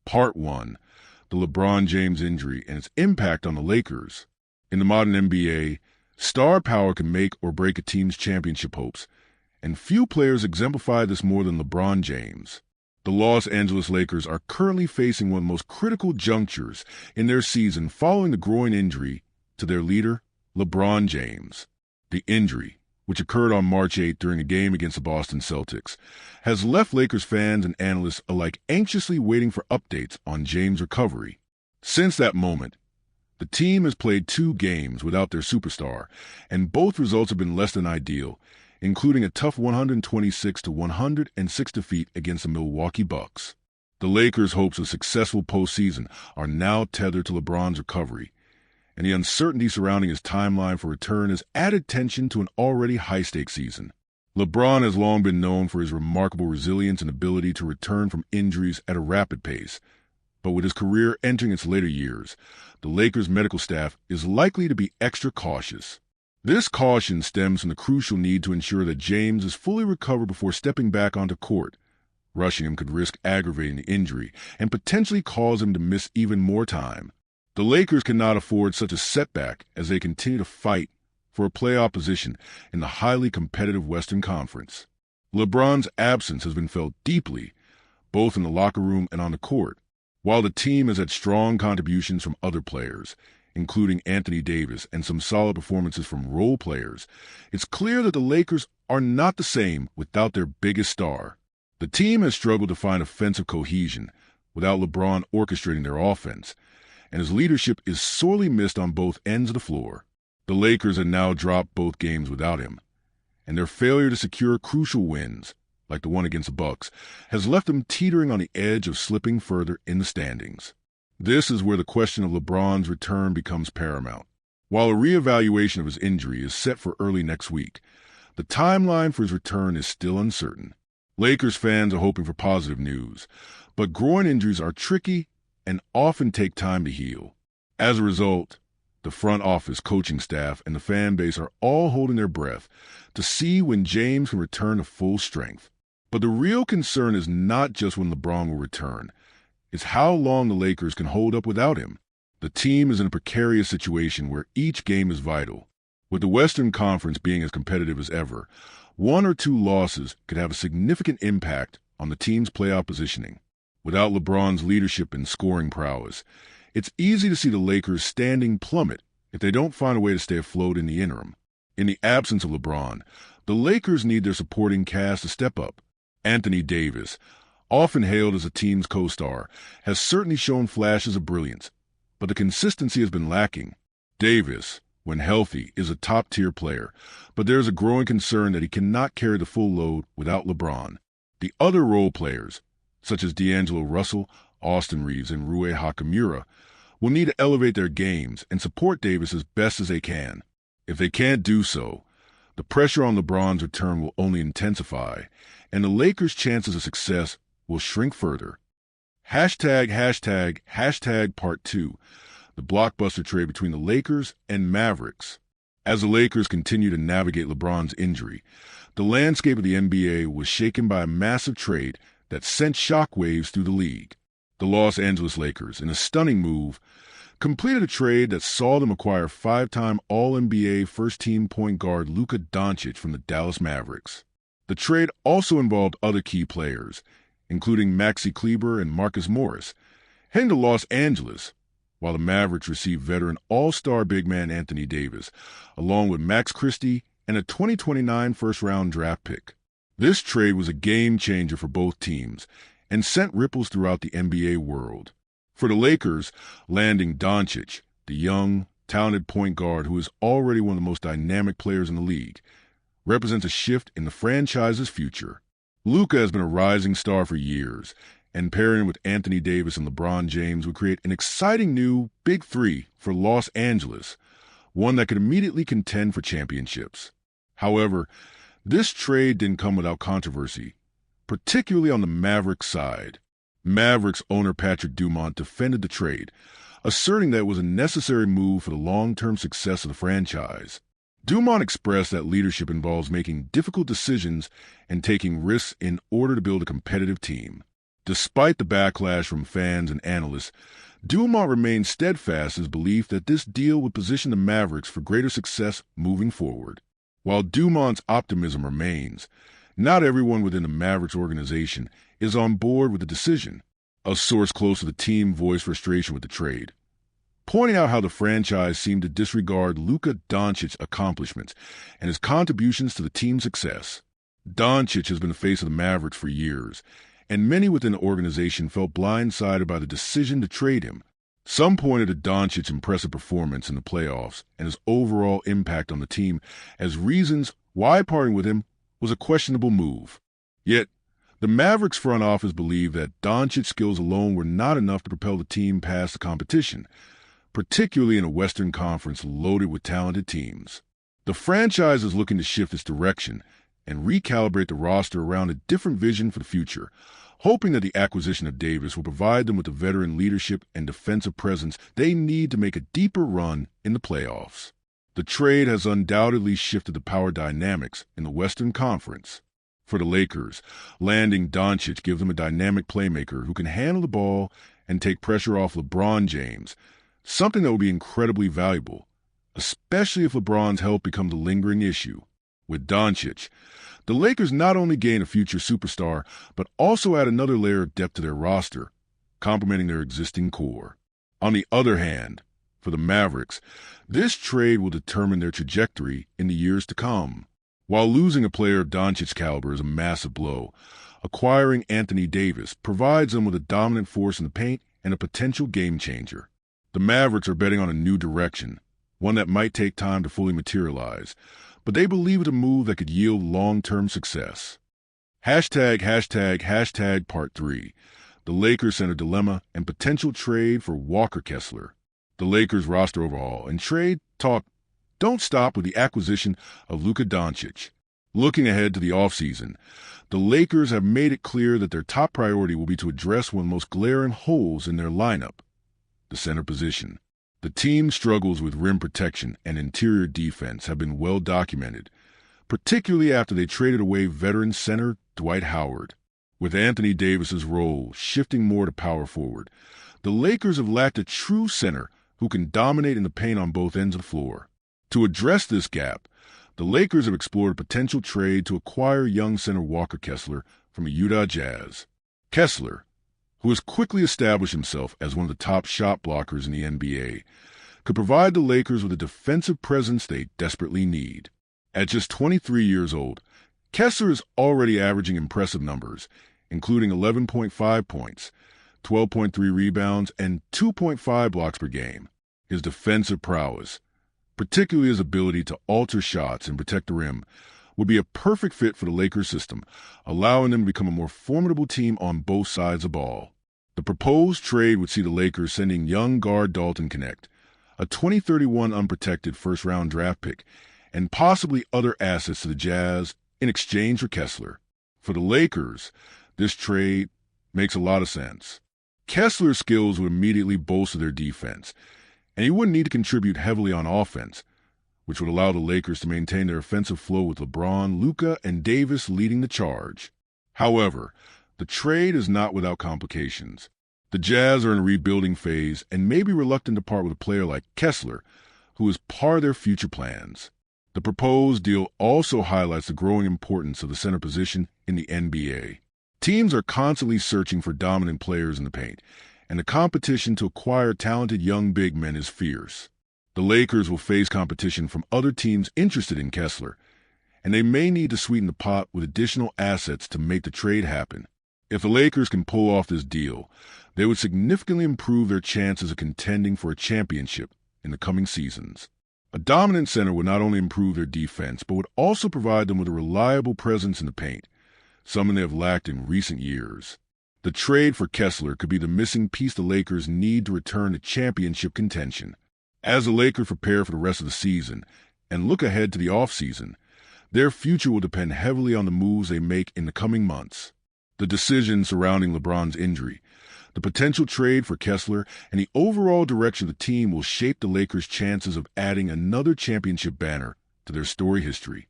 Part 1. The LeBron James injury and its impact on the Lakers. In the modern NBA, star power can make or break a team's championship hopes, and few players exemplify this more than LeBron James. The Los Angeles Lakers are currently facing one of the most critical junctures in their season following the groin injury to their leader, LeBron James. The injury, which occurred on March 8 during a game against the Boston Celtics, has left Lakers fans and analysts alike anxiously waiting for updates on James' recovery. Since that moment, the team has played 2 games without their superstar, and both results have been less than ideal, including a tough 126-106 defeat against the Milwaukee Bucks. The Lakers' hopes of a successful postseason are now tethered to LeBron's recovery, and the uncertainty surrounding his timeline for return has added tension to an already high-stakes season. LeBron has long been known for his remarkable resilience and ability to return from injuries at a rapid pace, but with his career entering its later years, the Lakers' medical staff is likely to be extra cautious. This caution stems from the crucial need to ensure that James is fully recovered before stepping back onto court. Rushing him could risk aggravating the injury and potentially cause him to miss even more time. The Lakers cannot afford such a setback as they continue to fight for a playoff position in the highly competitive Western Conference. LeBron's absence has been felt deeply, both in the locker room and on the court. While the team has had strong contributions from other players, including Anthony Davis and some solid performances from role players, it's clear that the Lakers are not the same without their biggest star. The team has struggled to find offensive cohesion without LeBron orchestrating their offense, and his leadership is sorely missed on both ends of the floor. The Lakers have now dropped both games without him, and their failure to secure crucial wins, like the one against the Bucks, has left them teetering on the edge of slipping further in the standings. This is where the question of LeBron's return becomes paramount. While a reevaluation of his injury is set for early next week, the timeline for his return is still uncertain. Lakers fans are hoping for positive news, but groin injuries are tricky and often take time to heal. As a result, the front office, coaching staff, and the fan base are all holding their breath to see when James can return to full strength. But the real concern is not just when LeBron will return. It's how long the Lakers can hold up without him. The team is in a precarious situation where each game is vital. With the Western Conference being as competitive as ever, 1 or 2 losses could have a significant impact on the team's playoff positioning. Without LeBron's leadership and scoring prowess, it's easy to see the Lakers' standing plummet if they don't find a way to stay afloat in the interim. In the absence of LeBron, the Lakers need their supporting cast to step up. Anthony Davis, often hailed as the team's co-star, has certainly shown flashes of brilliance, but the consistency has been lacking. Davis, when healthy, is a top-tier player, but there is a growing concern that he cannot carry the full load without LeBron. The other role players, such as D'Angelo Russell, Austin Reeves, and Rui Hachimura, will need to elevate their games and support Davis as best as they can. If they can't do so, the pressure on LeBron's return will only intensify, and the Lakers' chances of success will shrink further. Hashtag Part 2, the Blockbuster trade between the Lakers and Mavericks. As the Lakers continue to navigate LeBron's injury, the landscape of the NBA was shaken by a massive trade that sent shockwaves through the league. The Los Angeles Lakers, in a stunning move, completed a trade that saw them acquire 5-time All-NBA first-team point guard Luka Doncic from the Dallas Mavericks. The trade also involved other key players, including Maxi Kleber and Marcus Morris, heading to Los Angeles, while the Mavericks received veteran all-star big man Anthony Davis, along with Max Christie and a 2029 first-round draft pick. This trade was a game-changer for both teams and sent ripples throughout the NBA world. For the Lakers, landing Doncic, the young, talented point guard who is already one of the most dynamic players in the league, represents a shift in the franchise's future. Luka has been a rising star for years, and pairing with Anthony Davis and LeBron James would create an exciting new Big Three for Los Angeles, one that could immediately contend for championships. However, this trade didn't come without controversy, particularly on the Mavericks side. Mavericks owner Patrick Dumont defended the trade, asserting that it was a necessary move for the long-term success of the franchise. Dumont expressed that leadership involves making difficult decisions and taking risks in order to build a competitive team. Despite the backlash from fans and analysts, Dumont remained steadfast in his belief that this deal would position the Mavericks for greater success moving forward. While Dumont's optimism remains, not everyone within the Mavericks organization is on board with the decision. A source close to the team voiced frustration with the trade, pointing out how the franchise seemed to disregard Luka Doncic's accomplishments and his contributions to the team's success. Doncic has been the face of the Mavericks for years, and many within the organization felt blindsided by the decision to trade him. Some pointed to Doncic's impressive performance in the playoffs and his overall impact on the team as reasons why parting with him was a questionable move. Yet, the Mavericks front office believed that Doncic's skills alone were not enough to propel the team past the competition, particularly in a Western Conference loaded with talented teams. The franchise is looking to shift its direction and recalibrate the roster around a different vision for the future, hoping that the acquisition of Davis will provide them with the veteran leadership and defensive presence they need to make a deeper run in the playoffs. The trade has undoubtedly shifted the power dynamics in the Western Conference. For the Lakers, landing Doncic gives them a dynamic playmaker who can handle the ball and take pressure off LeBron James, something that will be incredibly valuable, especially if LeBron's health becomes a lingering issue. With Doncic, the Lakers not only gain a future superstar, but also add another layer of depth to their roster, complementing their existing core. On the other hand, for the Mavericks, this trade will determine their trajectory in the years to come. While losing a player of Doncic's caliber is a massive blow, acquiring Anthony Davis provides them with a dominant force in the paint and a potential game changer. The Mavericks are betting on a new direction, one that might take time to fully materialize, but they believe it's a move that could yield long-term success. Hashtag Part 3, the Lakers Center Dilemma and Potential Trade for Walker Kessler. The Lakers roster overhaul and trade talk don't stop with the acquisition of Luka Doncic. Looking ahead to the offseason, the Lakers have made it clear that their top priority will be to address one of the most glaring holes in their lineup, the center position. The team's struggles with rim protection and interior defense have been well documented, particularly after they traded away veteran center Dwight Howard. With Anthony Davis's role shifting more to power forward, the Lakers have lacked a true center who can dominate in the paint on both ends of the floor. To address this gap, the Lakers have explored a potential trade to acquire young center Walker Kessler from the Utah Jazz. Kessler, who has quickly established himself as one of the top shot blockers in the NBA, could provide the Lakers with a defensive presence they desperately need. At just 23 years old, Kessler is already averaging impressive numbers, including 11.5 points, 12.3 rebounds, and 2.5 blocks per game. His defensive prowess, particularly his ability to alter shots and protect the rim, would be a perfect fit for the Lakers system, allowing them to become a more formidable team on both sides of the ball. The proposed trade would see the Lakers sending young guard Dalton Connect, a 2031 unprotected first-round draft pick, and possibly other assets to the Jazz in exchange for Kessler. For the Lakers, this trade makes a lot of sense. Kessler's skills would immediately bolster their defense, and he wouldn't need to contribute heavily on offense, which would allow the Lakers to maintain their offensive flow with LeBron, Luka, and Davis leading the charge. However, the trade is not without complications. The Jazz are in a rebuilding phase and may be reluctant to part with a player like Kessler, who is part of their future plans. The proposed deal also highlights the growing importance of the center position in the NBA. Teams are constantly searching for dominant players in the paint, and the competition to acquire talented young big men is fierce. The Lakers will face competition from other teams interested in Kessler, and they may need to sweeten the pot with additional assets to make the trade happen. If the Lakers can pull off this deal, they would significantly improve their chances of contending for a championship in the coming seasons. A dominant center would not only improve their defense, but would also provide them with a reliable presence in the paint, something they have lacked in recent years. The trade for Kessler could be the missing piece the Lakers need to return to championship contention. As the Lakers prepare for the rest of the season and look ahead to the offseason, their future will depend heavily on the moves they make in the coming months. The decisions surrounding LeBron's injury, the potential trade for Kessler, and the overall direction of the team will shape the Lakers' chances of adding another championship banner to their storied history.